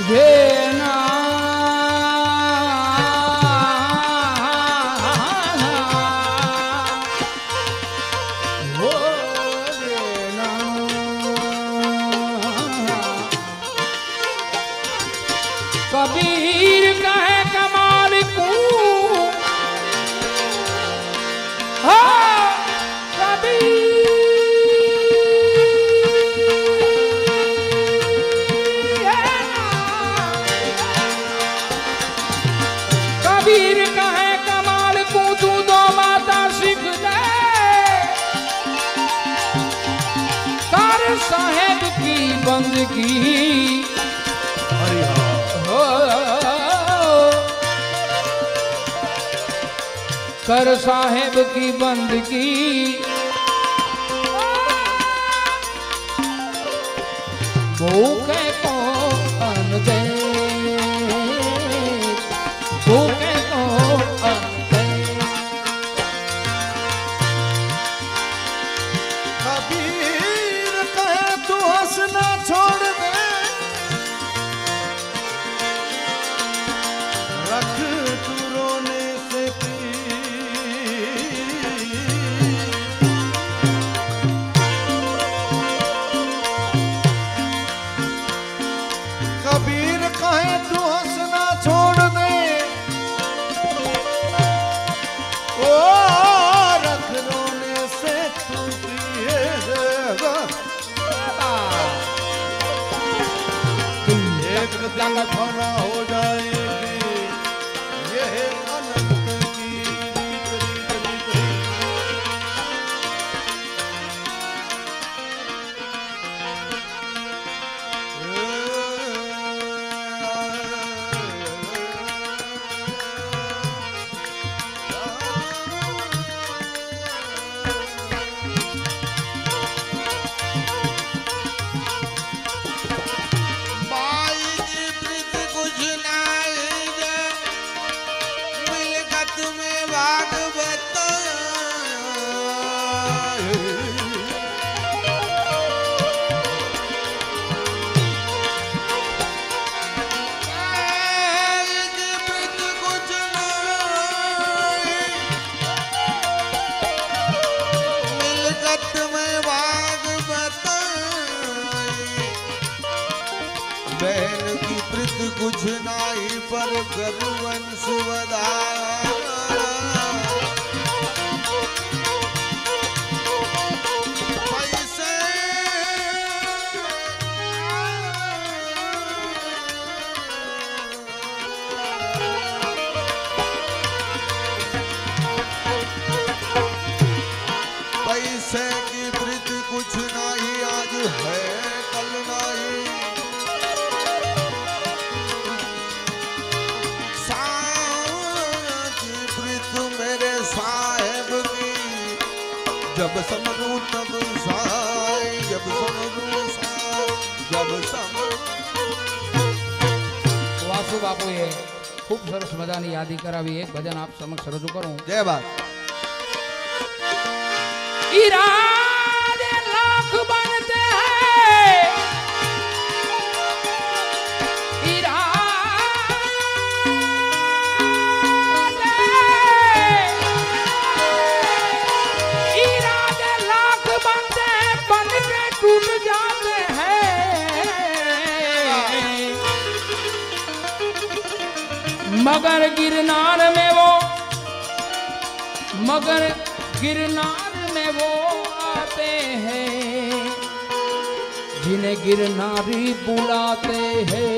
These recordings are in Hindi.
देना कबीर कहे कमाल को कबीर कहे कमाल को तू दो माता सीख दे कर साहेब की बंदगी कर साहेब की बंदगी भूखे को अन्न दे भूखे को अन्न दे कबीर कहे तू हंसना छोड़ दे रख तू रोने से कबीर कहे तू हंसना छोड़ दे ओ रख रोने से तू पिए एक दिन फना हो जाएगी ये अनंत की रीत रीत रीत बहन की प्रीत कुछ नाई पर गरुवंश वधाया पैसे पैसे की प्रीत कुछ नाई आज है कल नाई साहेब की जब समझू तब साई जब समझू जब वासु बापू ये खूब सरस मजानी यादी करावी एक भजन आप समक्ष रजू करूं जय बात इरादे लाख बनते हैं इरादे लाख बनते हैं बन के टूट जाते हैं मगर गिरनार में वो आते हैं जिन्हें गिरनारी बुलाते हैं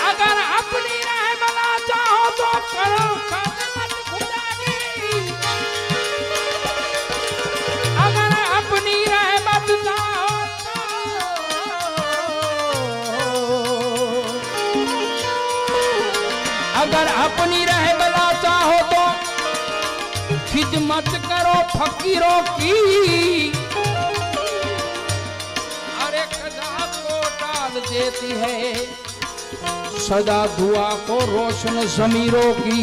अगर अपनी रहमत चाहो तो करो खादमत खुदा की अगर अपनी रहमत चाहो अगर अपनी रहमत चाहो तो खिदमत करो फकीरों की अरे कदा को डाल देती है सदा दुआ को रोशन ज़मीरों की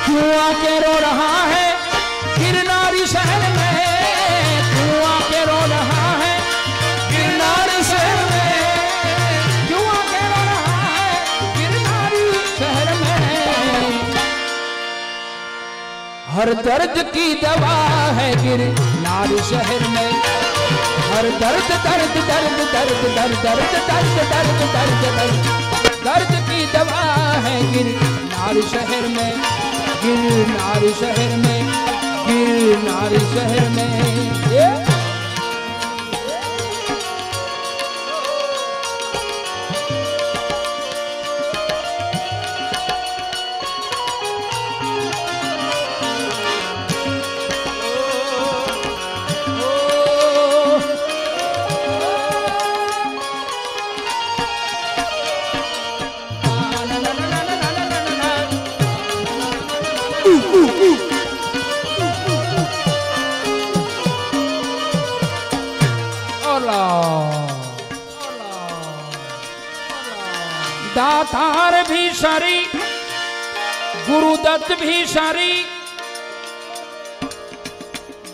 क्यों आके रो रहा है गिरनारी से हर दर्द की दवा है गिरनार शहर में। हर दर्द दर्द दर्द दर्द दर्द दर्द दर्द दर्द दर्द दर्द दर्द की दवा है गिरनार शहर में। गिरनार शहर में, गिरनार शहर में। दातार भी शरी, गुरुदत्त भी शरी,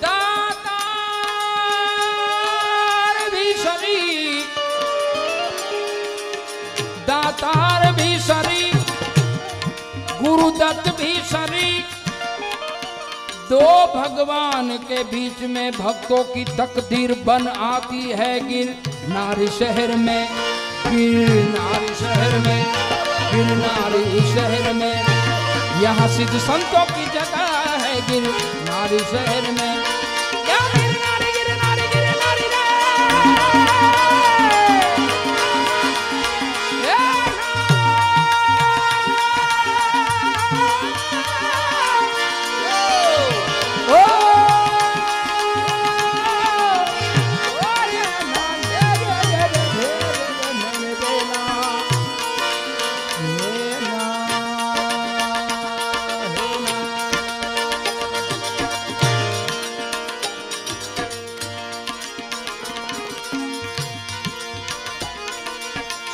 दातार भी शरी, दातार भी शरी, गुरुदत्त भी शरी। दो भगवान के बीच में भक्तों की तकदीर बन आती है गिरनार शहर में। गिरनार शहर में, गिरनार शहर में, यहाँ सिद्ध संतों की जगह है गिरनार शहर में। गिरनार गिरनार गिरनार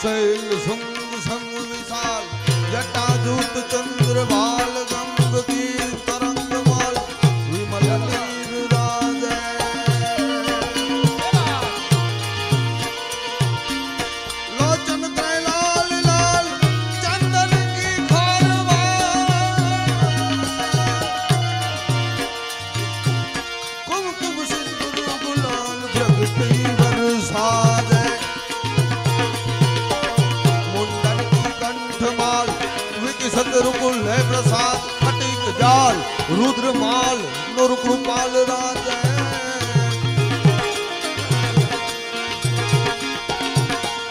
शैल शुंग संग विशाल जटाजूट चंद्र बाल गंग की तरंग माल विमल नीर राजे। लोचन त्रैलाल लाल चंदन की खारवार कुमकुम सिंदूर गुलाल जगती बरसात। सतरुकुल है प्रसाद फटिक जाल रुद्रमाल नुर कृपाल राज।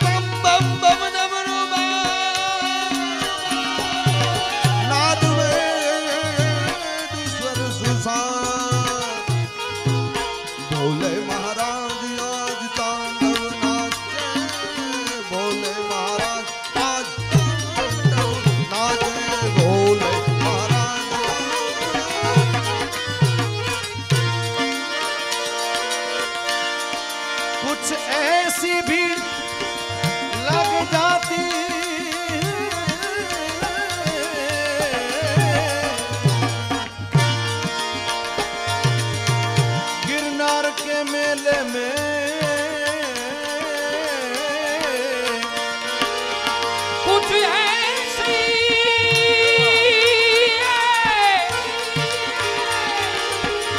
बम बम बम डमरू नाद वेदीश्वर सुशांत भोले महाराज आज तांडव नाचे। भोले महाराज आज कुछ ऐसी भीड़ लग जाती गिरनार के मेले में। कुछ ऐसी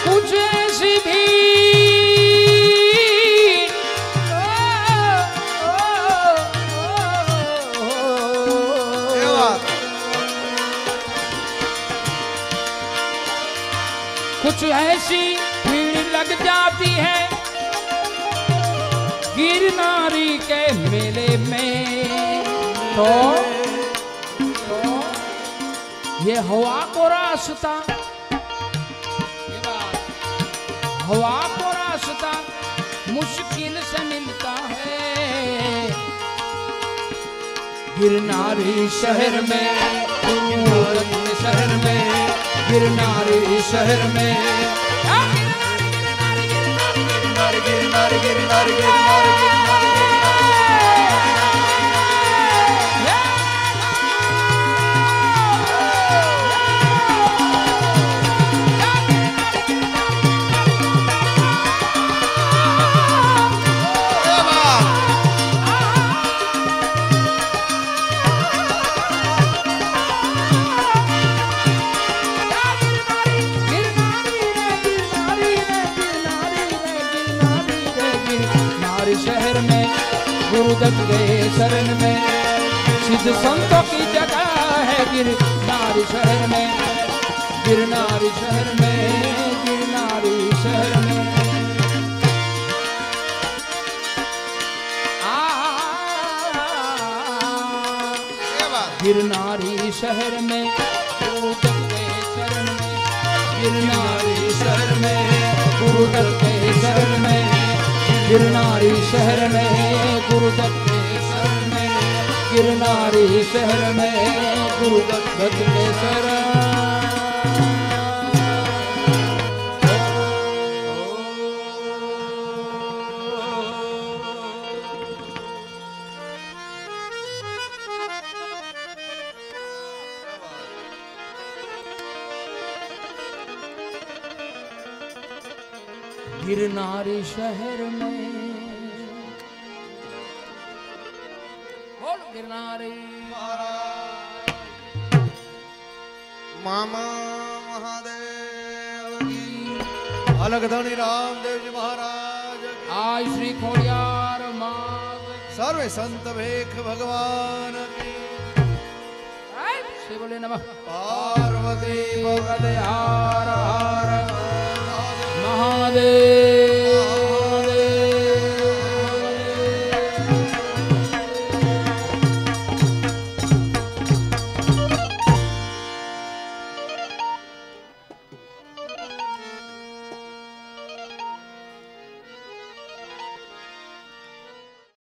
कुछ ऐसी भी कुछ ऐसी भीड़ लग जाती है गिरनारी के मेले में। तो ये हवा को रास्ता, हवा को रास्ता मुश्किल से मिलता है गिरनारी शहर में। गिरनारी शहर में, गिरनारी शहर में। गिरनारी गिरनारी गिरनारी गिरनारी गिरनारी गिरनारी गुरुदत्त गए शरण में। सिद्ध संतों की जगह है गिरनार शहर में, गिरनार शहर में, गिरनार शहर में। गिरनारी शहर में गुरुदत्त के शरण में, गिरनारी शहर में गुरुदत्त के शरण में, गिरनारी शहर में गुरुदत्त के शरण में, गिरनारी शहर में गुरुदत्त के शरण। गिरनारी शहर में बोल गिरनारी मामा महादेव की। अलग धनी रामदेव जी महाराज की। आज श्री खोड़ियार मात सर्वे संत भेख भगवान की। श्री बोले नमः पार्वती पते हर हर महादेव।